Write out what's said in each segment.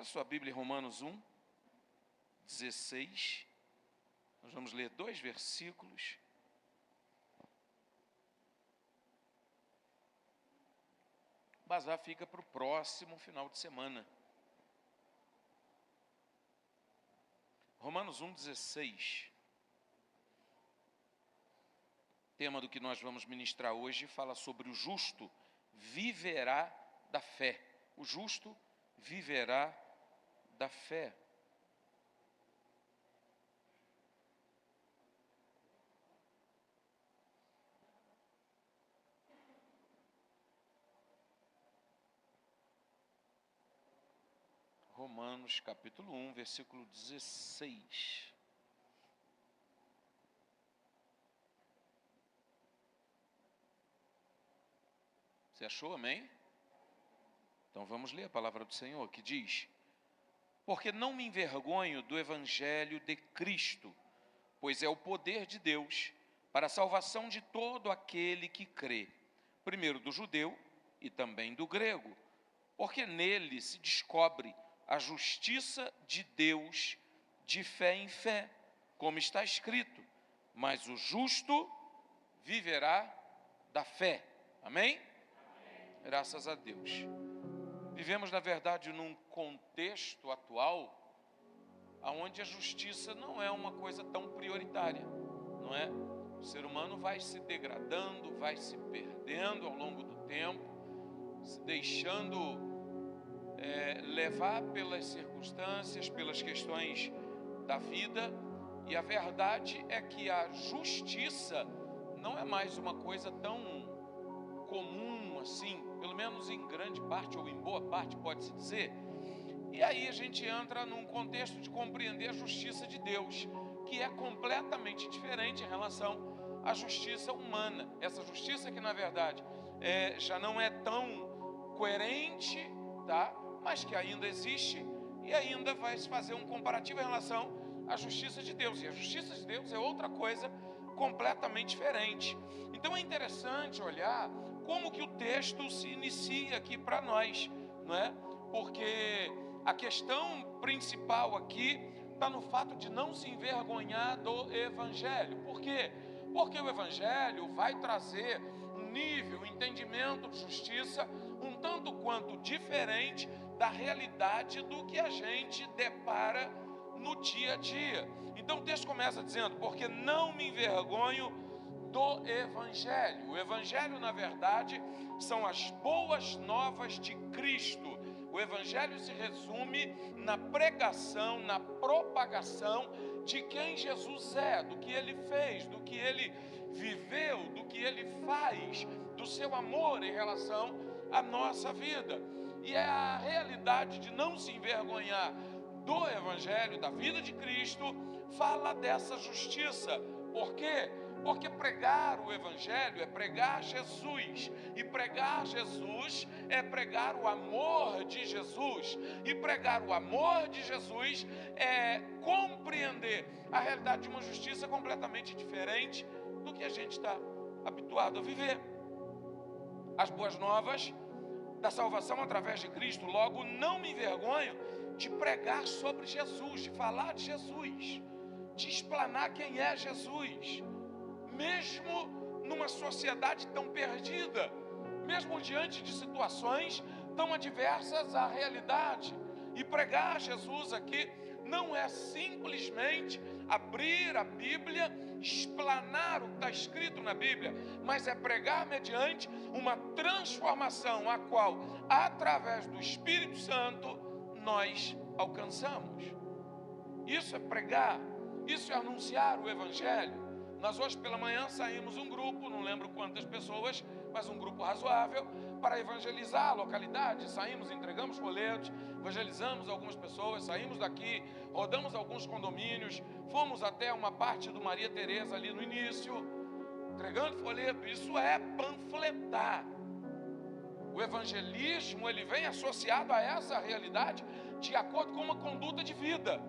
sua Bíblia em Romanos 1, 16. Nós vamos ler 2 versículos. O bazar fica para o próximo final de semana. Romanos 1, 16. O tema do que nós vamos ministrar hoje fala sobre o justo viverá da fé. O justo viverá da fé. Romanos capítulo 1, versículo 16. Você achou, amém? Então vamos ler a palavra do Senhor, que diz: porque não me envergonho do evangelho de Cristo, pois é o poder de Deus para a salvação de todo aquele que crê, primeiro do judeu e também do grego, porque nele se descobre a justiça de Deus de fé em fé, como está escrito, mas o justo viverá da fé. Amém? Graças a Deus. Vivemos, na verdade, num contexto atual, onde a justiça não é uma coisa tão prioritária, não é? O ser humano vai se degradando, vai se perdendo ao longo do tempo, se deixando levar pelas circunstâncias, pelas questões da vida, e a verdade é que a justiça não é mais uma coisa tão comum assim, pelo menos em grande parte ou em boa parte pode-se dizer. E aí a gente entra num contexto de compreender a justiça de Deus, que é completamente diferente em relação à justiça humana. Essa justiça que na verdade já não é tão coerente, tá? Mas que ainda existe, e ainda vai se fazer um comparativo em relação à justiça de Deus. E a justiça de Deus é outra coisa completamente diferente. Então é interessante olhar como que o texto se inicia aqui para nós, não é? Porque a questão principal aqui está no fato de não se envergonhar do Evangelho. Por quê? Porque o Evangelho vai trazer um nível, um entendimento de justiça um tanto quanto diferente da realidade do que a gente depara no dia a dia. Então o texto começa dizendo: porque não me envergonho do Evangelho. O Evangelho, na verdade, são as boas novas de Cristo. O Evangelho se resume na pregação, na propagação de quem Jesus é, do que Ele fez, do que Ele viveu, do que Ele faz, do seu amor em relação à nossa vida. E é a realidade de não se envergonhar do Evangelho, da vida de Cristo, fala dessa justiça. Por quê? Porque pregar o Evangelho é pregar Jesus, e pregar Jesus é pregar o amor de Jesus, e pregar o amor de Jesus é compreender a realidade de uma justiça completamente diferente do que a gente está habituado a viver. As boas novas da salvação através de Cristo, logo não me envergonho de pregar sobre Jesus, de falar de Jesus, de explanar quem é Jesus, mesmo numa sociedade tão perdida, mesmo diante de situações tão adversas à realidade. E pregar Jesus aqui não é simplesmente abrir a Bíblia, explanar o que está escrito na Bíblia, mas é pregar mediante uma transformação a qual, através do Espírito Santo, nós alcançamos. Isso é pregar, isso é anunciar o Evangelho. Nós hoje pela manhã saímos um grupo, não lembro quantas pessoas, mas um grupo razoável, para evangelizar a localidade. Saímos, entregamos folhetos, evangelizamos algumas pessoas, saímos daqui, rodamos alguns condomínios, fomos até uma parte do Maria Tereza ali no início, entregando folheto. Isso é panfletar. O evangelismo, ele vem associado a essa realidade de acordo com uma conduta de vida.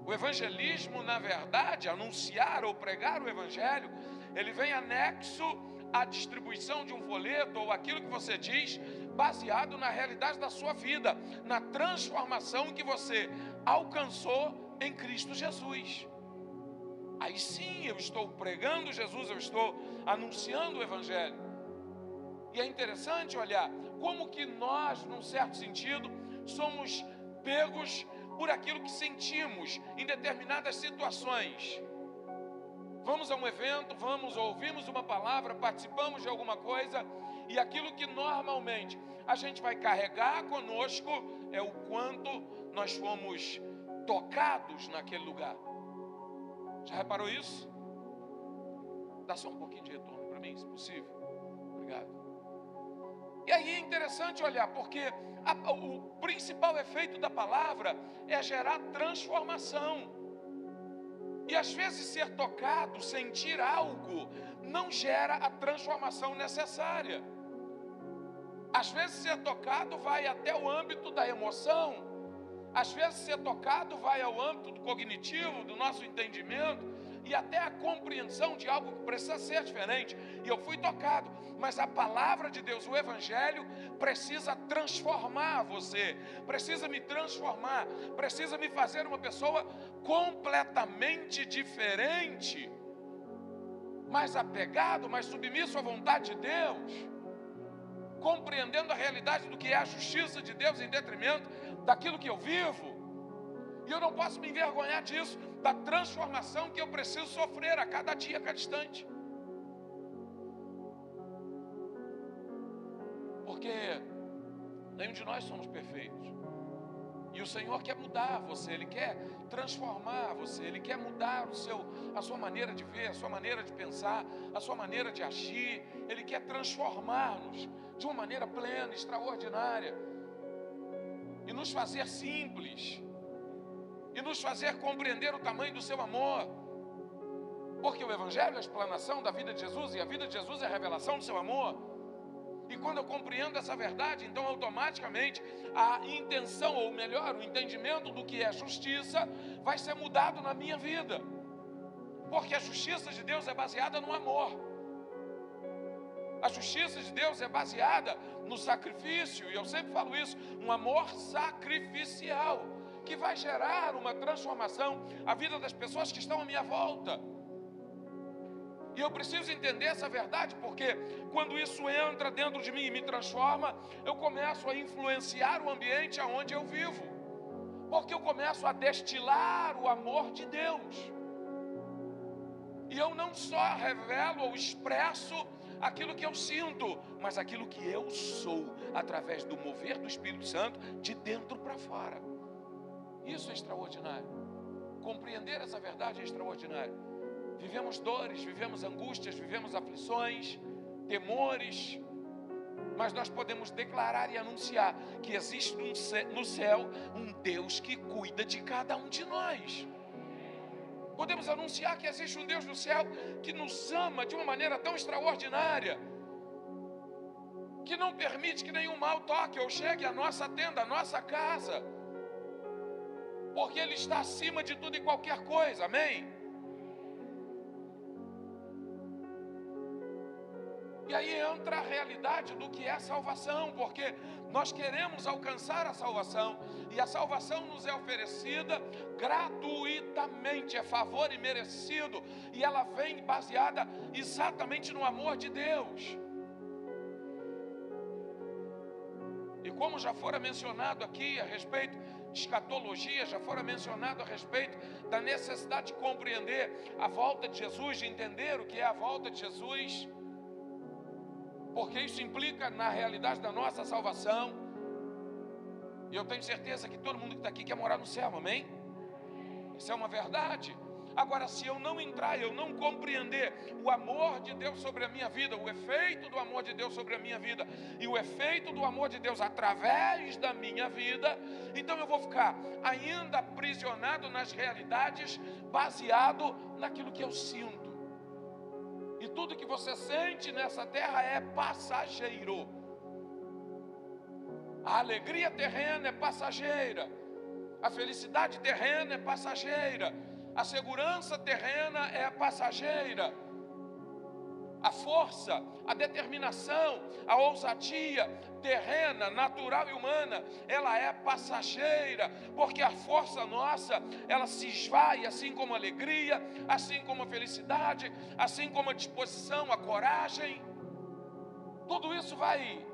O evangelismo, na verdade, anunciar ou pregar o evangelho, ele vem anexo à distribuição de um folheto ou aquilo que você diz baseado na realidade da sua vida, na transformação que você alcançou em Cristo Jesus. Aí sim eu estou pregando Jesus, eu estou anunciando o Evangelho. E é interessante olhar como que nós, num certo sentido, somos pegos por aquilo que sentimos em determinadas situações. Vamos a um evento, ouvimos uma palavra, participamos de alguma coisa, e aquilo que normalmente a gente vai carregar conosco é o quanto nós fomos tocados naquele lugar. Já reparou isso? Dá só um pouquinho de retorno para mim, se possível. Obrigado. E aí é interessante olhar, porque o principal efeito da palavra é gerar transformação. E às vezes ser tocado, sentir algo, não gera a transformação necessária. Às vezes ser tocado vai até o âmbito da emoção. Às vezes ser tocado vai ao âmbito do cognitivo, do nosso entendimento, e até a compreensão de algo que precisa ser diferente. E eu fui tocado, mas a palavra de Deus, o Evangelho, precisa transformar você, precisa me transformar, precisa me fazer uma pessoa completamente diferente, mais apegado, mais submisso à vontade de Deus, compreendendo a realidade do que é a justiça de Deus em detrimento daquilo que eu vivo. E eu não posso me envergonhar disso, da transformação que eu preciso sofrer a cada dia, a cada instante. Porque nenhum de nós somos perfeitos. E o Senhor quer mudar você, Ele quer transformar você, Ele quer mudar a sua maneira de ver, a sua maneira de pensar, a sua maneira de agir. Ele quer transformar-nos de uma maneira plena, extraordinária, e nos fazer simples, e nos fazer compreender o tamanho do seu amor. Porque o Evangelho é a explanação da vida de Jesus, e a vida de Jesus é a revelação do seu amor. E quando eu compreendo essa verdade, então automaticamente a intenção, ou melhor, o entendimento do que é justiça vai ser mudado na minha vida. Porque a justiça de Deus é baseada no amor. A justiça de Deus é baseada no sacrifício, e eu sempre falo isso, um amor sacrificial, que vai gerar uma transformação na vida das pessoas que estão à minha volta. E eu preciso entender essa verdade, porque quando isso entra dentro de mim e me transforma, eu começo a influenciar o ambiente aonde eu vivo, porque eu começo a destilar o amor de Deus. E eu não só revelo ou expresso aquilo que eu sinto, mas aquilo que eu sou, através do mover do Espírito Santo, de dentro para fora. Isso é extraordinário. Compreender essa verdade é extraordinário. Vivemos dores, vivemos angústias, vivemos aflições, temores, mas nós podemos declarar e anunciar que existe no céu um Deus que cuida de cada um de nós. Podemos anunciar que existe um Deus no céu que nos ama de uma maneira tão extraordinária, que não permite que nenhum mal toque ou chegue à nossa tenda, à nossa casa, porque Ele está acima de tudo e qualquer coisa, amém? E aí entra a realidade do que é a salvação, porque nós queremos alcançar a salvação, e a salvação nos é oferecida gratuitamente, é favor imerecido, e ela vem baseada exatamente no amor de Deus. E como já fora mencionado aqui a respeito de escatologia, já fora mencionado a respeito da necessidade de compreender a volta de Jesus, de entender o que é a volta de Jesus, porque isso implica na realidade da nossa salvação. E eu tenho certeza que todo mundo que está aqui quer morar no céu, amém? Isso é uma verdade. Agora, se eu não entrar, eu não compreender o amor de Deus sobre a minha vida, o efeito do amor de Deus sobre a minha vida, e o efeito do amor de Deus através da minha vida, então eu vou ficar ainda aprisionado nas realidades, baseado naquilo que eu sinto. E tudo que você sente nessa terra é passageiro. A alegria terrena é passageira. A felicidade terrena é passageira. A segurança terrena é passageira. A força, a determinação, a ousadia terrena, natural e humana, ela é passageira, porque a força nossa, ela se esvai, assim como a alegria, assim como a felicidade, assim como a disposição, a coragem. Tudo isso vai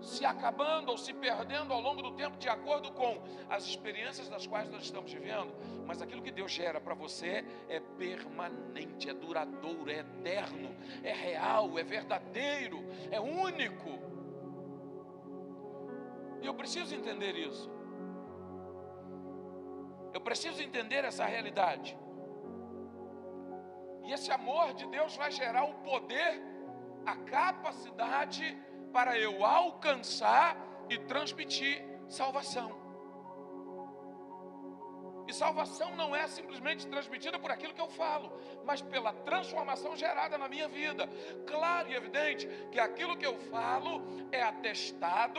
se acabando ou se perdendo ao longo do tempo, de acordo com as experiências das quais nós estamos vivendo. Mas aquilo que Deus gera para você é permanente, é duradouro, é eterno, é real, é verdadeiro, é único. E eu preciso entender isso. Eu preciso entender essa realidade. E esse amor de Deus vai gerar o poder, a capacidade para eu alcançar e transmitir salvação. E salvação não é simplesmente transmitida por aquilo que eu falo, mas pela transformação gerada na minha vida. Claro e evidente que aquilo que eu falo é atestado,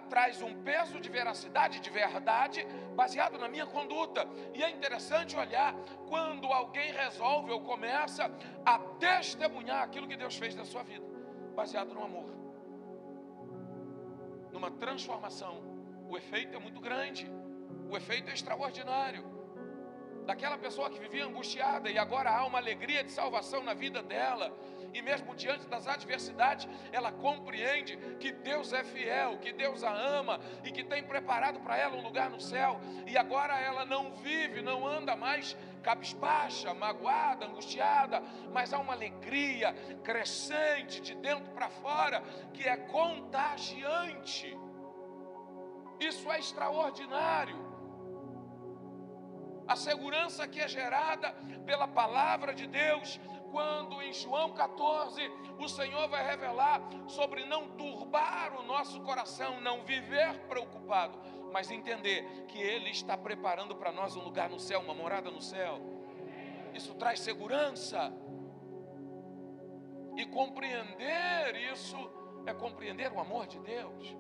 traz um peso de veracidade, de verdade, baseado na minha conduta. E é interessante olhar quando alguém resolve ou começa a testemunhar aquilo que Deus fez na sua vida, baseado no amor, numa transformação. O efeito é muito grande, o efeito é extraordinário. Daquela pessoa que vivia angustiada e agora há uma alegria de salvação na vida dela, e mesmo diante das adversidades, ela compreende que Deus é fiel, que Deus a ama e que tem preparado para ela um lugar no céu. E agora ela não vive, não anda mais cabisbaixa, magoada, angustiada, mas há uma alegria crescente de dentro para fora, que é contagiante. Isso é extraordinário. A segurança que é gerada pela palavra de Deus, quando em João 14 o Senhor vai revelar sobre não turbar o nosso coração, não viver preocupado, mas entender que Ele está preparando para nós um lugar no céu, uma morada no céu. Isso traz segurança. E compreender isso é compreender o amor de Deus,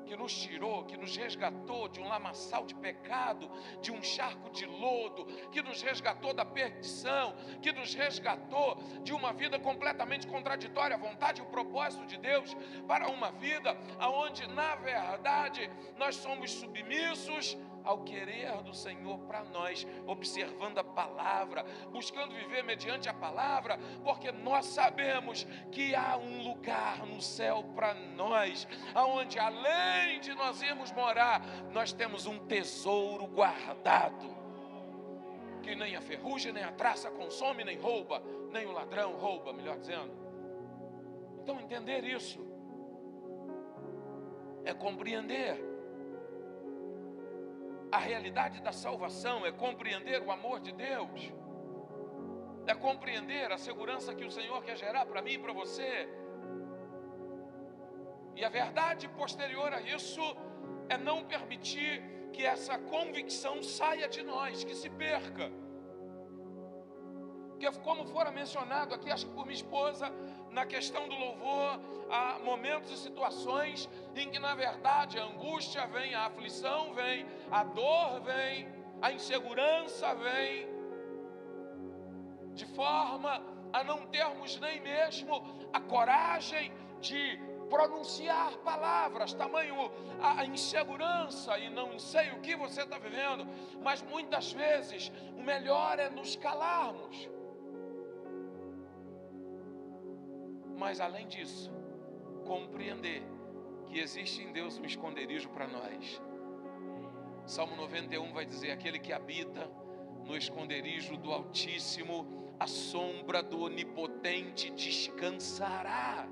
que nos tirou, que nos resgatou de um lamaçal de pecado, de um charco de lodo, que nos resgatou da perdição, que nos resgatou de uma vida completamente contraditória à vontade e o propósito de Deus, para uma vida onde, na verdade, nós somos submissos ao querer do Senhor para nós, observando a palavra, buscando viver mediante a palavra, porque nós sabemos que há um lugar no céu para nós, aonde além de nós irmos morar, nós temos um tesouro guardado, que nem a ferrugem, nem a traça consome, nem rouba, nem o ladrão rouba, melhor dizendo. Então entender isso é compreender a realidade da salvação, é compreender o amor de Deus, é compreender a segurança que o Senhor quer gerar para mim e para você. E a verdade posterior a isso é não permitir que essa convicção saia de nós, que se perca. Porque como fora mencionado aqui, acho que por minha esposa, na questão do louvor, há momentos e situações em que na verdade a angústia vem, a aflição vem, a dor vem, a insegurança vem, de forma a não termos nem mesmo a coragem de pronunciar palavras, tamanho a insegurança, e não sei o que você está vivendo, mas muitas vezes o melhor é nos calarmos. Mas além disso, compreender que existe em Deus um esconderijo para nós. Salmo 91 vai dizer: aquele que habita no esconderijo do Altíssimo, a sombra do Onipotente descansará.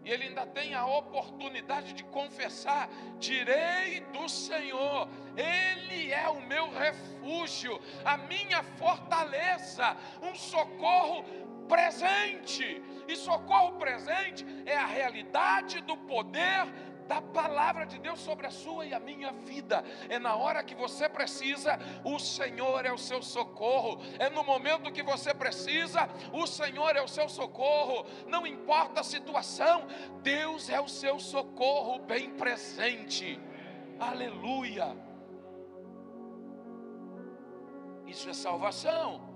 E ele ainda tem a oportunidade de confessar: direi do Senhor, Ele é o meu refúgio, a minha fortaleza, um socorro presente. E socorro presente é a realidade do poder da palavra de Deus sobre a sua e a minha vida. É na hora que você precisa, o Senhor é o seu socorro. É no momento que você precisa, o Senhor é o seu socorro. Não importa a situação, Deus é o seu socorro bem presente. Aleluia. Isso é salvação.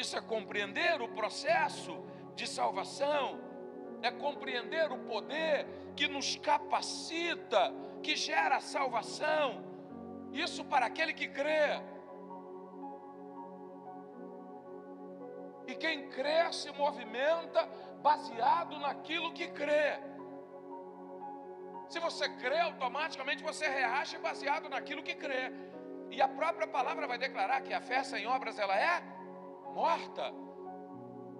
Isso é compreender o processo de salvação, é compreender o poder que nos capacita, que gera a salvação. Isso para aquele que crê. E quem crê se movimenta baseado naquilo que crê. Se você crê, automaticamente você reage baseado naquilo que crê. E a própria palavra vai declarar que a fé sem obras ela é morta.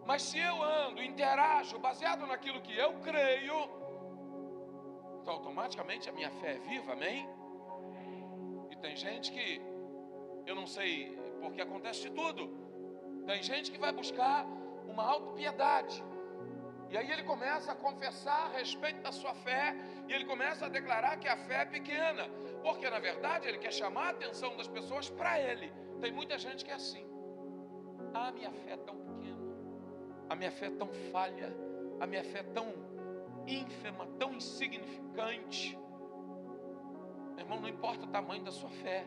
Mas se eu ando, interajo baseado naquilo que eu creio, então automaticamente a minha fé é viva, amém? E tem gente que, eu não sei porque acontece de tudo, tem gente que vai buscar uma autopiedade. E aí ele começa a confessar a respeito da sua fé, e ele começa a declarar que a fé é pequena, porque na verdade ele quer chamar a atenção das pessoas para ele. Tem muita gente que é assim: a minha fé é tão pequena, a minha fé é tão falha, a minha fé é tão ínfima, tão insignificante. Meu irmão, não importa o tamanho da sua fé,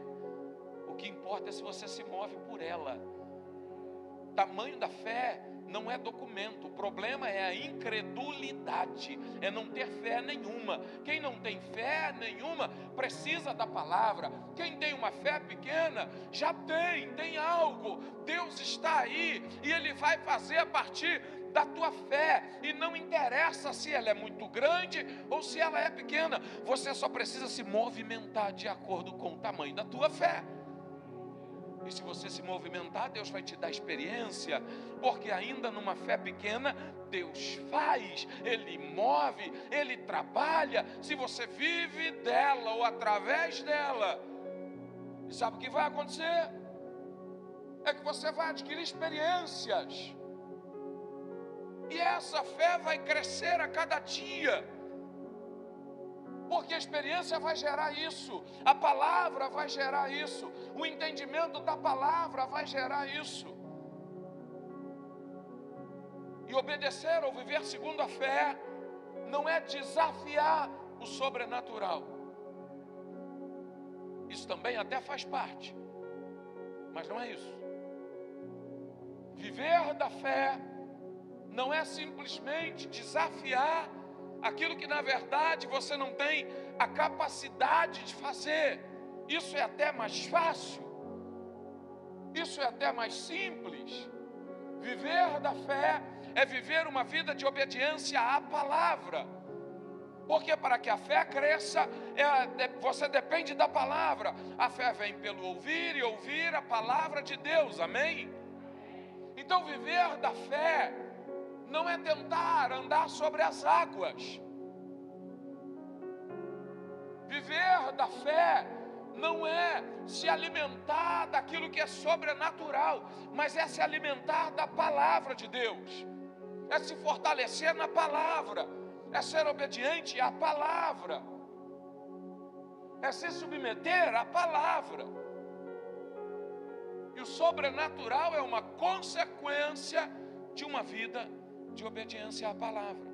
o que importa é se você se move por ela. Tamanho da fé não é documento, o problema é a incredulidade, é não ter fé nenhuma. Quem não tem fé nenhuma precisa da palavra. Quem tem uma fé pequena já tem algo. Deus está aí e Ele vai fazer a partir da tua fé, e não interessa se ela é muito grande ou se ela é pequena, você só precisa se movimentar de acordo com o tamanho da tua fé. E se você se movimentar, Deus vai te dar experiência, porque ainda numa fé pequena, Deus faz, Ele move, Ele trabalha, se você vive dela ou através dela. E sabe o que vai acontecer? É que você vai adquirir experiências, e essa fé vai crescer a cada dia, porque a experiência vai gerar isso, a palavra vai gerar isso, o entendimento da palavra vai gerar isso. E obedecer ou viver segundo a fé não é desafiar o sobrenatural. Isso também até faz parte, mas não é isso. Viver da fé não é simplesmente desafiar aquilo que na verdade você não tem a capacidade de fazer. Isso é até mais fácil, isso é até mais simples. Viver da fé é viver uma vida de obediência à palavra, porque para que a fé cresça, você depende da palavra. A fé vem pelo ouvir, e ouvir a palavra de Deus, amém? Então viver da fé não é tentar andar sobre as águas. Viver da fé não é se alimentar daquilo que é sobrenatural, mas é se alimentar da palavra de Deus, é se fortalecer na palavra, é ser obediente à palavra, é se submeter à palavra. E o sobrenatural é uma consequência de uma vida de obediência à palavra.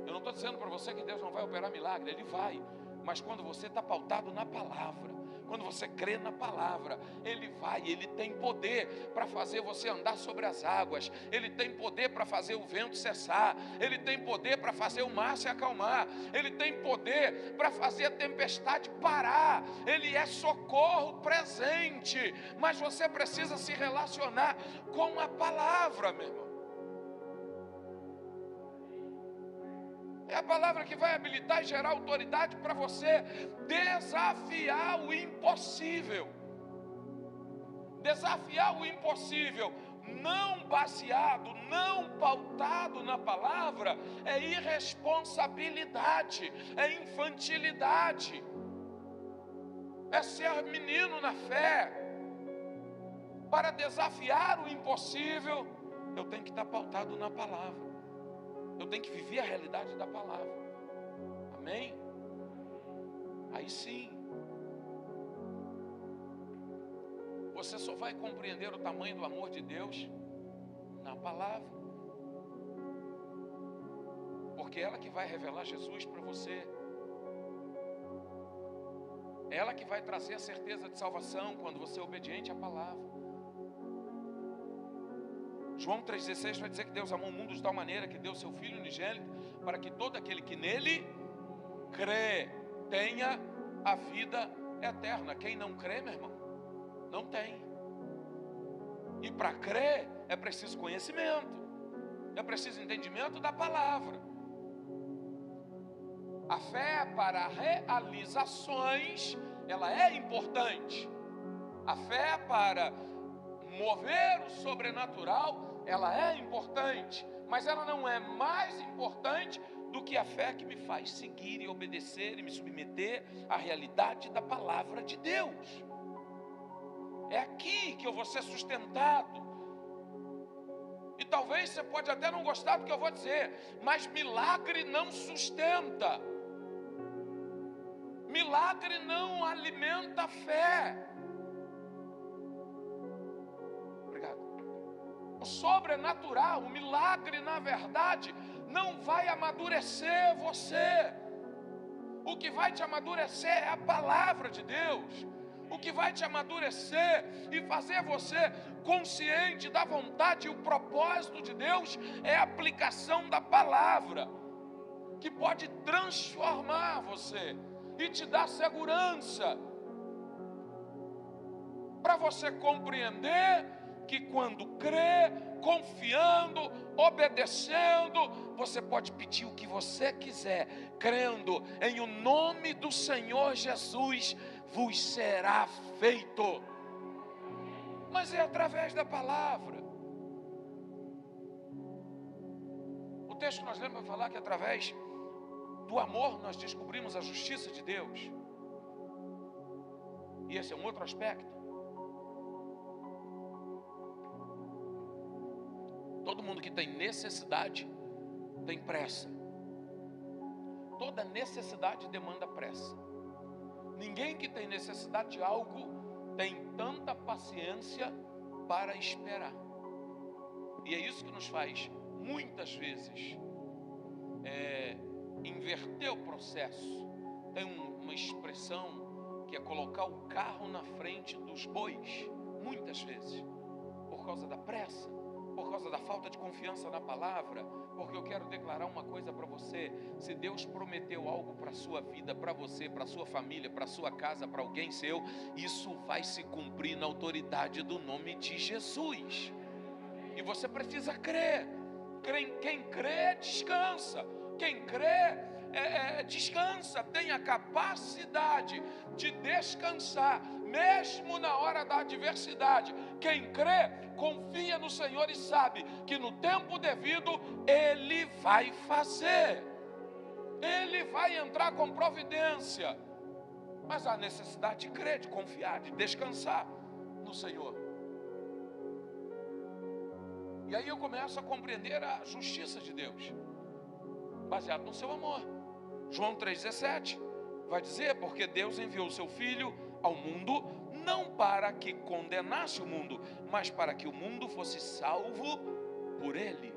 Eu não estou dizendo para você que Deus não vai operar milagre, Ele vai, mas quando você está pautado na palavra, quando você crê na palavra, Ele vai, Ele tem poder para fazer você andar sobre as águas, Ele tem poder para fazer o vento cessar, Ele tem poder para fazer o mar se acalmar, Ele tem poder para fazer a tempestade parar, Ele é socorro presente, mas você precisa se relacionar com a palavra, meu irmão. É a palavra que vai habilitar e gerar autoridade para você desafiar o impossível. Desafiar o impossível, não baseado, não pautado na palavra, é irresponsabilidade, é infantilidade, é ser menino na fé. Para desafiar o impossível, eu tenho que estar pautado na palavra. Eu tenho que viver a realidade da palavra. Amém? Aí sim, você só vai compreender o tamanho do amor de Deus na palavra, porque é ela que vai revelar Jesus para você, é ela que vai trazer a certeza de salvação quando você é obediente à palavra. João 3,16 vai dizer que Deus amou o mundo de tal maneira que deu seu Filho unigênito, para que todo aquele que nele crê tenha a vida eterna. Quem não crê, meu irmão, não tem. E para crer é preciso conhecimento, é preciso entendimento da palavra. A fé para realizações, ela é importante. A fé para mover o sobrenatural, ela é importante, mas ela não é mais importante do que a fé que me faz seguir e obedecer e me submeter à realidade da palavra de Deus. É aqui que eu vou ser sustentado. E talvez você pode até não gostar do que eu vou dizer, mas milagre não sustenta. Milagre não alimenta a fé. Obrigado. O sobrenatural, o milagre, na verdade, não vai amadurecer você. O que vai te amadurecer é a palavra de Deus. O que vai te amadurecer e fazer você consciente da vontade e o propósito de Deus é a aplicação da palavra, que pode transformar você e te dar segurança, para você compreender que quando crê, confiando, obedecendo, você pode pedir o que você quiser, crendo em o nome do Senhor Jesus, vos será feito. Mas é através da palavra. O texto que nós lemos vai falar que através do amor nós descobrimos a justiça de Deus. E esse é um outro aspecto. Todo mundo que tem necessidade tem pressa. Toda necessidade demanda pressa. Ninguém que tem necessidade de algo tem tanta paciência para esperar. E é isso que nos faz, muitas vezes, inverter o processo. Tem uma expressão que é colocar o carro na frente dos bois, muitas vezes, por causa da pressa, por causa da falta de confiança na palavra. Porque eu quero declarar uma coisa para você: se Deus prometeu algo para a sua vida, para você, para a sua família, para a sua casa, para alguém seu, isso vai se cumprir na autoridade do nome de Jesus. E você precisa crer. Quem crê, descansa. Quem crê, descansa, tem a capacidade de descansar, mesmo na hora da adversidade. Quem crê, confia no Senhor e sabe que no tempo devido Ele vai fazer. Ele vai entrar com providência. Mas há necessidade de crer, de confiar, de descansar no Senhor. E aí eu começo a compreender a justiça de Deus, baseado no seu amor. João 3,17 vai dizer: porque Deus enviou o seu Filho ao mundo, não para que condenasse o mundo, mas para que o mundo fosse salvo por ele.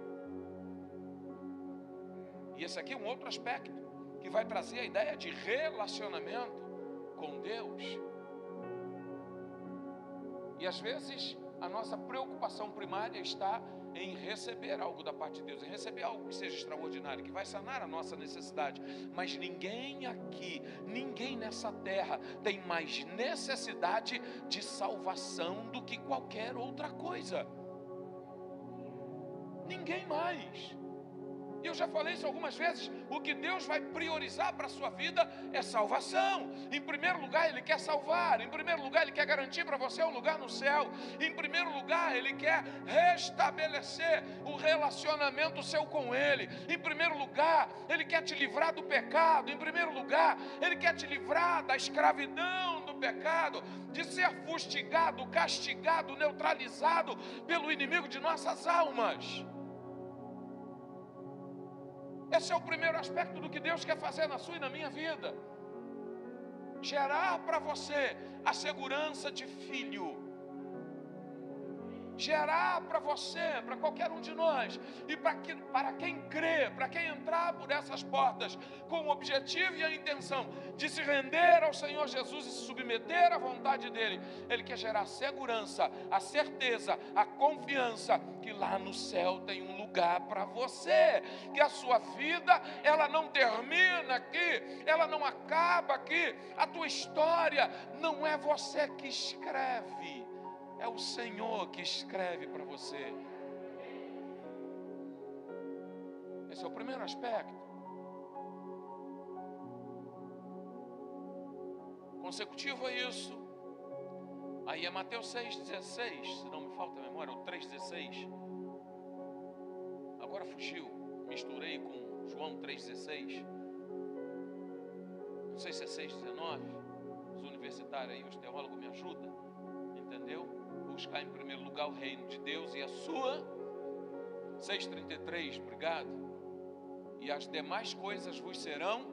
E esse aqui é um outro aspecto que vai trazer a ideia de relacionamento com Deus. E às vezes a nossa preocupação primária está em receber algo da parte de Deus, em receber algo que seja extraordinário, que vai sanar a nossa necessidade. Mas ninguém aqui, ninguém nessa terra tem mais necessidade de salvação do que qualquer outra coisa. Ninguém mais. E eu já falei isso algumas vezes: o que Deus vai priorizar para a sua vida é salvação. Em primeiro lugar, Ele quer salvar. Em primeiro lugar, Ele quer garantir para você um lugar no céu. Em primeiro lugar, Ele quer restabelecer o relacionamento seu com Ele. Em primeiro lugar, Ele quer te livrar do pecado. Em primeiro lugar, Ele quer te livrar da escravidão do pecado, de ser fustigado, castigado, neutralizado pelo inimigo de nossas almas. Esse é o primeiro aspecto do que Deus quer fazer na sua e na minha vida: gerar para você a segurança de filho. gerar para você, para qualquer um de nós, e para quem crê, para quem entrar por essas portas, com o objetivo e a intenção de se render ao Senhor Jesus e se submeter à vontade dEle. Ele quer gerar a segurança, a certeza, a confiança que lá no céu tem um lugar para você, que a sua vida, ela não termina aqui, ela não acaba aqui, a tua história não é você que escreve, é o Senhor que escreve para você. Esse é o primeiro aspecto. Consecutivo a isso, aí é Mateus 6,16, se não me falta a memória, ou 3,16. Agora fugiu, misturei com João 3,16. Não sei se é 6,19. Os universitários aí, os teólogos me ajudam. Entendeu? Buscar em primeiro lugar o reino de Deus e a sua. 6,33, obrigado. E as demais coisas vos serão.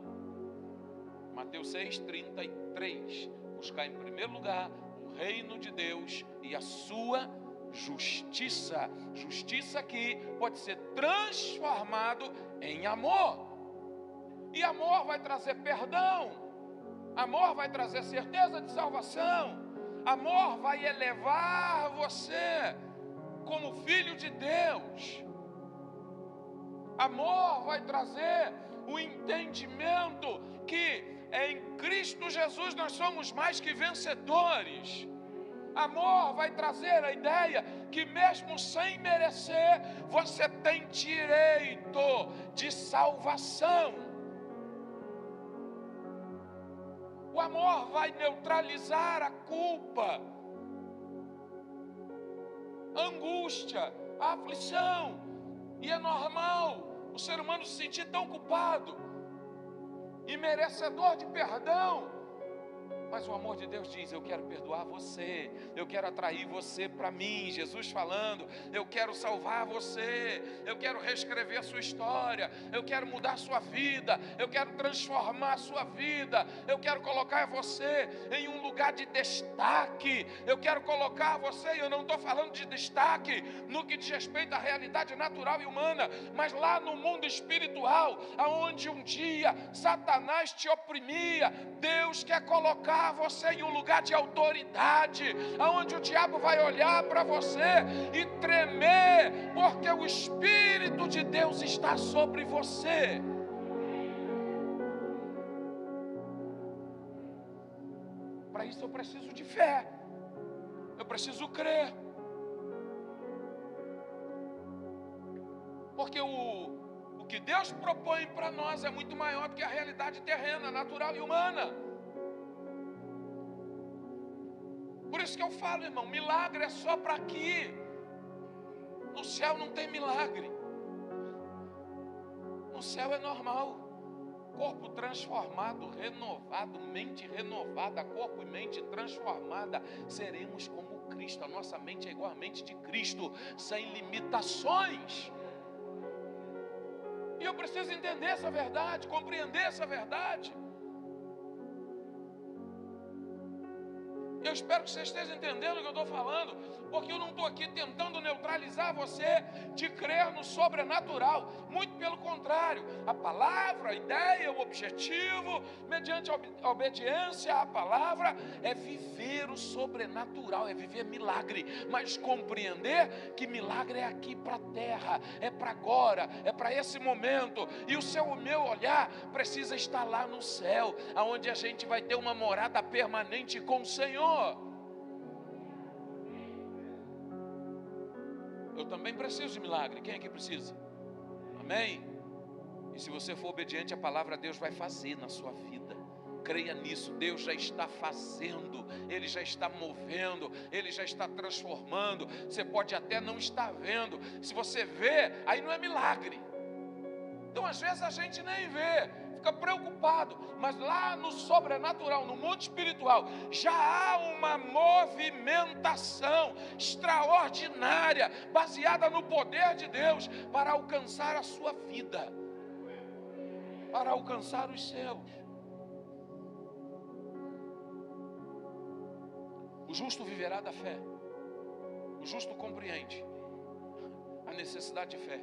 Mateus 6,33. Buscar em primeiro lugar o reino de Deus e a sua justiça. Justiça aqui pode ser transformado em amor. E amor vai trazer perdão. Amor vai trazer certeza de salvação. Amor vai elevar você como filho de Deus. Amor vai trazer o entendimento que em Cristo Jesus nós somos mais que vencedores. Amor vai trazer a ideia que mesmo sem merecer, você tem direito de salvação. O amor vai neutralizar a culpa, a angústia, a aflição. E é normal o ser humano se sentir tão culpado e merecedor de perdão. Mas o amor de Deus diz: eu quero perdoar você, eu quero atrair você para mim. Jesus falando: eu quero salvar você, eu quero reescrever a sua história, eu quero mudar a sua vida, eu quero transformar a sua vida, eu quero colocar você em um lugar de destaque, eu quero colocar você, eu não estou falando de destaque no que diz respeito à realidade natural e humana, mas lá no mundo espiritual, aonde um dia Satanás te oprimia, Deus quer colocar você em um lugar de autoridade, aonde o diabo vai olhar para você e tremer, porque o Espírito de Deus está sobre você. Para isso eu preciso de fé, eu preciso crer, porque o que Deus propõe para nós é muito maior do que a realidade terrena, natural e humana. Por isso que eu falo, irmão, milagre é só para aqui. No céu não tem milagre. No céu é normal. Corpo transformado, renovado, mente renovada, corpo e mente transformada. Seremos como Cristo. A nossa mente é igual à mente de Cristo, sem limitações. E eu preciso entender essa verdade, compreender essa verdade. Eu espero que você esteja entendendo o que eu estou falando, porque eu não estou aqui tentando neutralizar você de crer no sobrenatural. Muito pelo contrário, a palavra, a ideia, o objetivo, mediante a obediência à palavra, é viver o sobrenatural, é viver milagre, mas compreender que milagre é aqui para a terra, é para agora, é para esse momento, e o meu olhar precisa estar lá no céu, aonde a gente vai ter uma morada permanente com o Senhor. Eu também preciso de milagre. Quem aqui precisa? Amém? E se você for obediente à palavra, Deus vai fazer na sua vida. Creia nisso, Deus já está fazendo, Ele já está movendo, Ele já está transformando. Você pode até não estar vendo. Se você vê, aí não é milagre. Então às vezes a gente nem vê, fica preocupado, mas lá no sobrenatural, no mundo espiritual, já há uma movimentação extraordinária, baseada no poder de Deus, para alcançar a sua vida, para alcançar os seus. O justo viverá da fé. O justo compreende a necessidade de fé.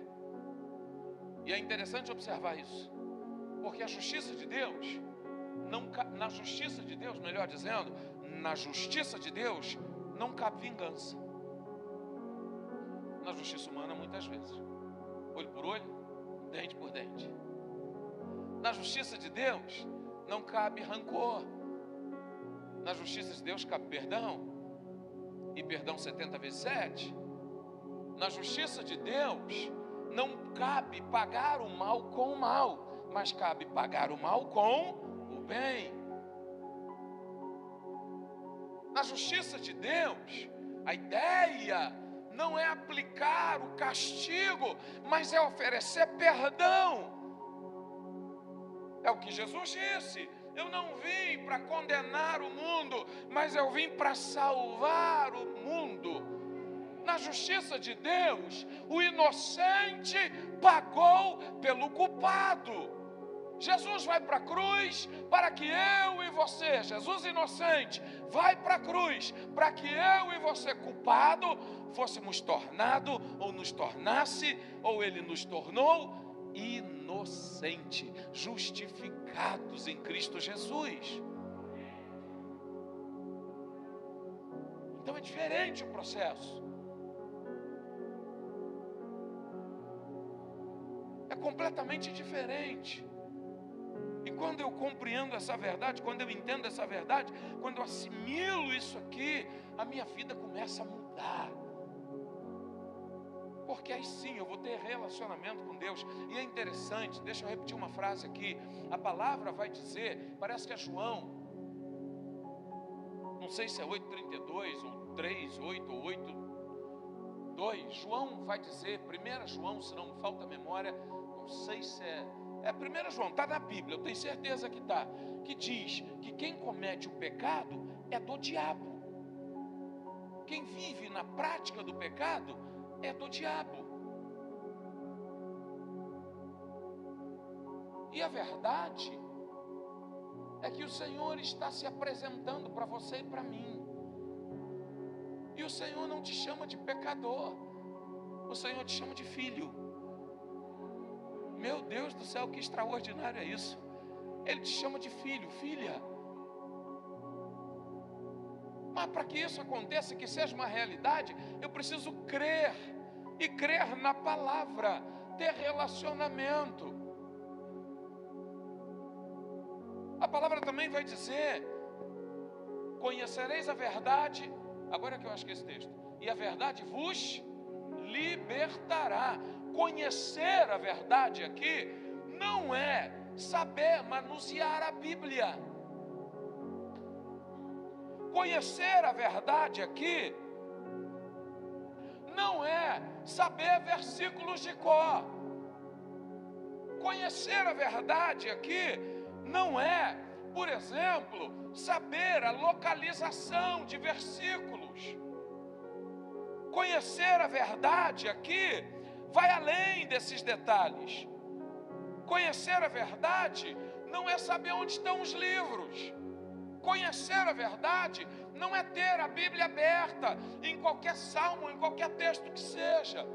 E é interessante observar isso, porque a justiça de Deus, na justiça de Deus, melhor dizendo, na justiça de Deus, não cabe vingança. Na justiça humana, muitas vezes, olho por olho, dente por dente. Na justiça de Deus, não cabe rancor. Na justiça de Deus cabe perdão, e perdão 70 vezes 7. Na justiça de Deus, não cabe pagar o mal com o mal, mas cabe pagar o mal com o bem. Na justiça de Deus, a ideia não é aplicar o castigo, mas é oferecer perdão. É o que Jesus disse: eu não vim para condenar o mundo, mas eu vim para salvar o mundo. Na justiça de Deus, o inocente pagou pelo culpado. Jesus vai para a cruz para que eu e você, Jesus inocente, vai para a cruz para que eu e você, culpado, fôssemos tornado, ou nos tornasse, ou Ele nos tornou inocente, justificados em Cristo Jesus. Então é diferente o processo. É completamente diferente. E quando eu compreendo essa verdade, quando eu entendo essa verdade, quando eu assimilo isso aqui, a minha vida começa a mudar. Porque aí sim eu vou ter relacionamento com Deus. E é interessante, deixa eu repetir uma frase aqui. A palavra vai dizer, parece que é João, não sei se é 8,32 ou 3,8 ou 8,2. João vai dizer, 1 João, se não me falta a memória, não sei se é 1 João, está na Bíblia, eu tenho certeza que está, que diz que quem comete o pecado é do diabo. Quem vive na prática do pecado é do diabo. E a verdade é que o Senhor está se apresentando para você e para mim. E o Senhor não te chama de pecador, o Senhor te chama de filho. Meu Deus do céu, que extraordinário é isso. Ele te chama de filho, filha. Mas para que isso aconteça, que seja uma realidade, eu preciso crer. E crer na palavra, ter relacionamento. A palavra também vai dizer: conhecereis a verdade. Agora é que eu acho que é esse texto. E a verdade vos libertará. Conhecer a verdade aqui não é saber manusear a Bíblia. Conhecer a verdade aqui não é saber versículos de cor. Conhecer a verdade aqui não é, por exemplo, saber a localização de versículos. Conhecer a verdade aqui vai além desses detalhes. Conhecer a verdade não é saber onde estão os livros. Conhecer a verdade não é ter a Bíblia aberta em qualquer salmo, em qualquer texto que seja.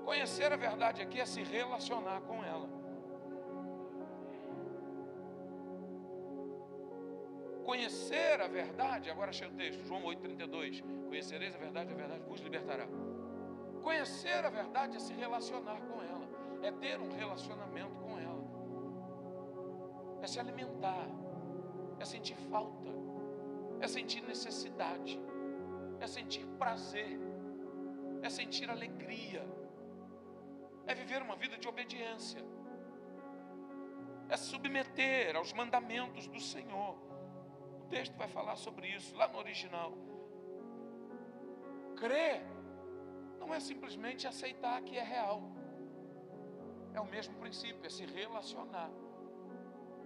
Conhecer a verdade aqui é se relacionar com ela. Conhecer a verdade, agora achei o texto, João 8,32. Conhecereis a verdade vos libertará. Conhecer a verdade é se relacionar com ela, é ter um relacionamento com ela, é se alimentar, é sentir falta, é sentir necessidade, é sentir prazer, é sentir alegria, é viver uma vida de obediência, é se submeter aos mandamentos do Senhor. O texto vai falar sobre isso lá no original. Crer não é simplesmente aceitar que é real. É o mesmo princípio, é se relacionar.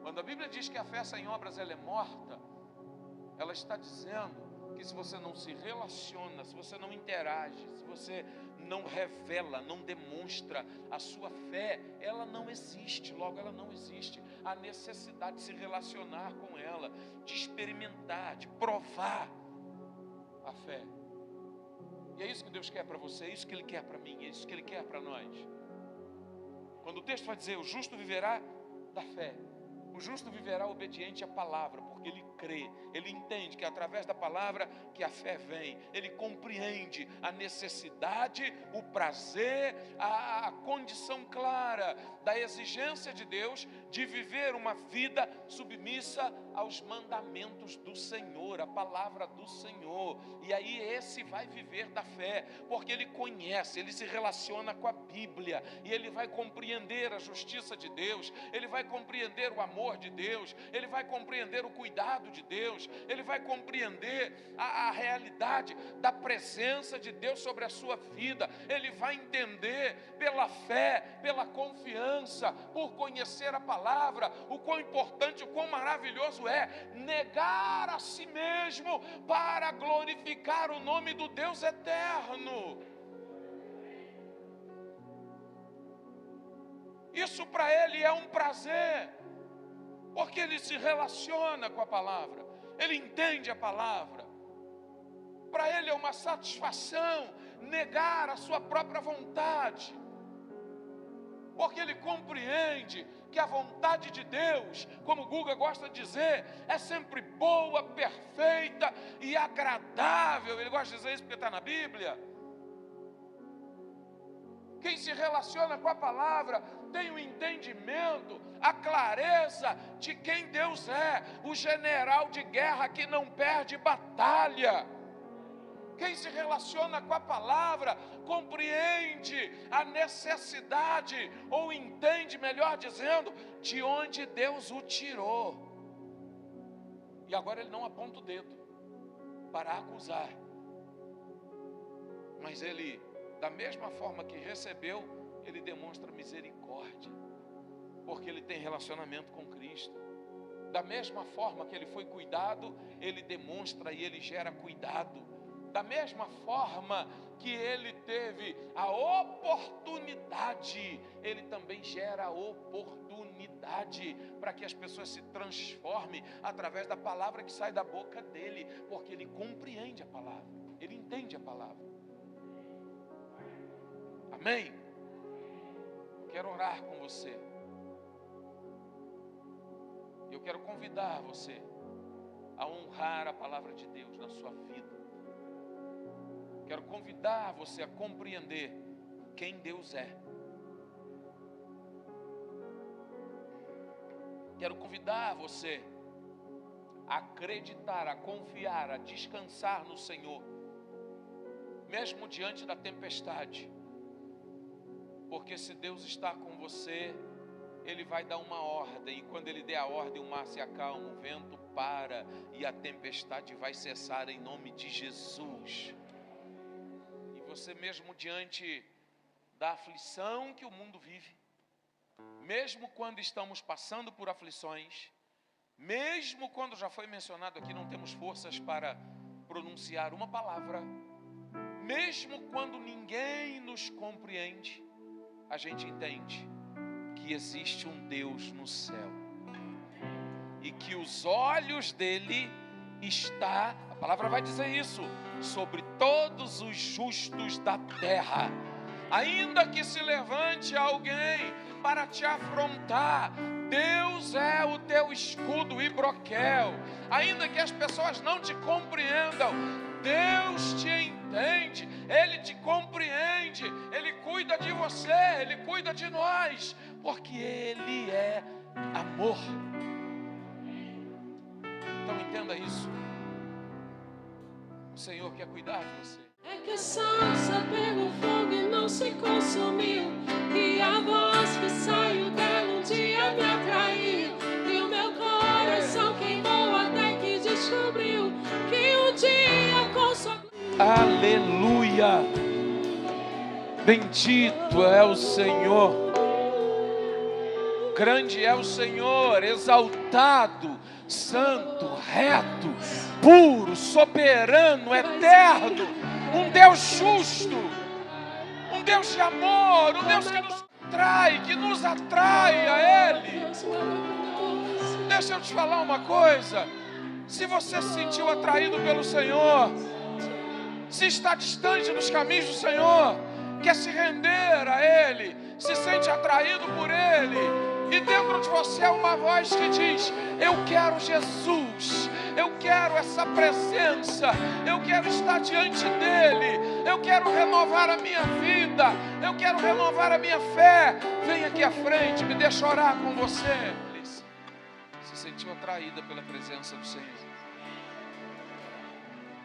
Quando a Bíblia diz que a fé sem obras ela é morta, ela está dizendo que se você não se relaciona, se você não interage, se você não revela, não demonstra a sua fé, ela não existe, logo ela não existe. A necessidade de se relacionar com ela, de experimentar, de provar a fé. E é isso que Deus quer para você, é isso que Ele quer para mim, é isso que Ele quer para nós. Quando o texto vai dizer, o justo viverá da fé, o justo viverá obediente à palavra, porque ele crê, ele entende que através da palavra que a fé vem, ele compreende a necessidade, o prazer, a condição clara da exigência de Deus de viver uma vida submissa aos mandamentos do Senhor, a palavra do Senhor. E aí esse vai viver da fé, porque ele conhece, ele se relaciona com a Bíblia, e ele vai compreender a justiça de Deus, ele vai compreender o amor de Deus, ele vai compreender o cuidado de Deus, ele vai compreender a realidade da presença de Deus sobre a sua vida, ele vai entender pela fé, pela confiança, por conhecer a palavra, o quão importante, o quão maravilhoso é negar a si mesmo para glorificar o nome do Deus eterno. Isso para ele é um prazer, porque ele se relaciona com a palavra, ele entende a palavra. Para ele é uma satisfação negar a sua própria vontade, porque ele compreende que a vontade de Deus, como Guga gosta de dizer, é sempre boa, perfeita e agradável. Ele gosta de dizer isso porque está na Bíblia. Quem se relaciona com a palavra tem o entendimento, a clareza de quem Deus é, o general de guerra que não perde batalha. Quem se relaciona com a palavra compreende a necessidade, ou entende, melhor dizendo, de onde Deus o tirou. E agora ele não aponta o dedo para acusar, mas ele, da mesma forma que recebeu, ele demonstra misericórdia, porque ele tem relacionamento com Cristo. Da mesma forma que ele foi cuidado, ele demonstra e ele gera cuidado. Da mesma forma que ele teve a oportunidade, ele também gera a oportunidade para que as pessoas se transformem através da palavra que sai da boca dele, porque ele compreende a palavra, ele entende a palavra. Amém? Quero orar com você. Eu quero convidar você a honrar a palavra de Deus na sua vida. Quero convidar você a compreender quem Deus é. Quero convidar você a acreditar, a confiar, a descansar no Senhor, mesmo diante da tempestade. Porque se Deus está com você, Ele vai dar uma ordem, e quando Ele der a ordem, o mar se acalma, o vento para, e a tempestade vai cessar em nome de Jesus. E você mesmo diante da aflição que o mundo vive, mesmo quando estamos passando por aflições, mesmo quando já foi mencionado aqui, não temos forças para pronunciar uma palavra, mesmo quando ninguém nos compreende, a gente entende que existe um Deus no céu e que os olhos dele está, a palavra vai dizer isso, sobre todos os justos da terra. Ainda que se levante alguém para te afrontar, Deus é o teu escudo e broquel. Ainda que as pessoas não te compreendam, Deus te entende, Ele te compreende, Ele cuida de você, Ele cuida de nós, porque Ele é amor. Então entenda isso. O Senhor quer cuidar de você. É que a salsa pegou fogo e não se consumiu, e a voz que saiu dela um dia me atraiu, e o meu coração queimou até que descobriu que um dia com sua... Aleluia! Bendito é o Senhor, grande é o Senhor, exaltado, santo, reto, puro, soberano, eterno, um Deus justo, um Deus de amor, um Deus que nos atrai a Ele. Deixa eu te falar uma coisa, se você se sentiu atraído pelo Senhor, se está distante dos caminhos do Senhor, quer se render a Ele, se sente atraído por Ele, e dentro de você é uma voz que diz: eu quero Jesus, eu quero essa presença, eu quero estar diante dEle, eu quero renovar a minha vida, eu quero renovar a minha fé. Vem aqui à frente, me deixa orar com você. Se sentiu atraída pela presença do Senhor.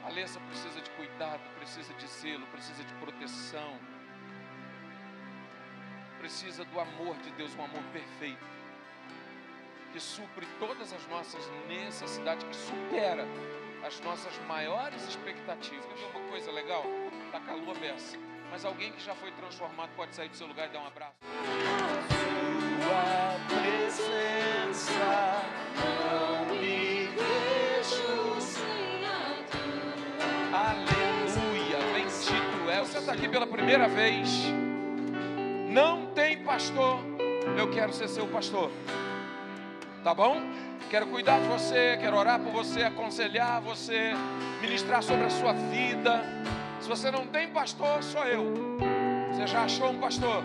A Alessa precisa de cuidado, precisa de zelo, precisa de proteção, precisa do amor de Deus, um amor perfeito, que supre todas as nossas necessidades, que supera as nossas maiores expectativas. Uma coisa legal, está calor a beça, mas alguém que já foi transformado pode sair do seu lugar e dar um abraço. Sua presença não me deixo sem a tua. Aleluia, bendito é. Você está aqui pela primeira vez, não tem pastor, eu quero ser seu pastor, tá bom? Quero cuidar de você, quero orar por você, aconselhar você, ministrar sobre a sua vida. Se você não tem pastor, sou eu. Você já achou um pastor?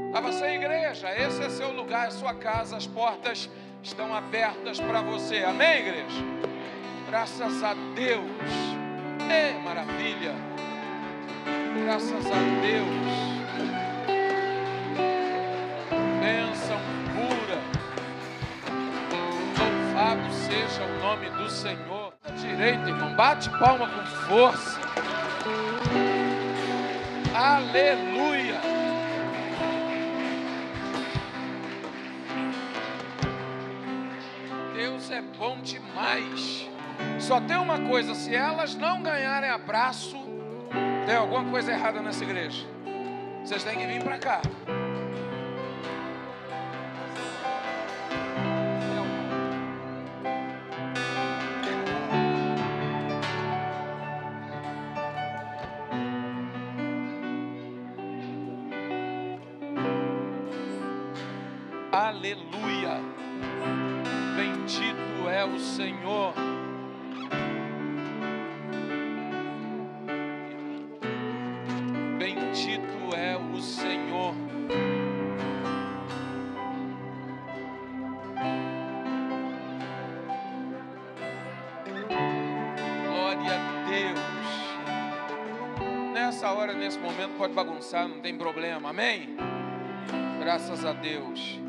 Estava sem igreja, esse é seu lugar, é sua casa, as portas estão abertas para você, amém, igreja? Graças a Deus, maravilha, graças a Deus. Bênção pura, louvado seja o nome do Senhor. À direita, irmão, bate palma com força. Aleluia. Deus é bom demais. Só tem uma coisa: se elas não ganharem abraço, tem alguma coisa errada nessa igreja. Vocês têm que vir para cá. Aleluia, bendito é o Senhor. Bendito é o Senhor. Glória a Deus. Nessa hora, nesse momento, pode bagunçar, não tem problema, amém? Graças a Deus.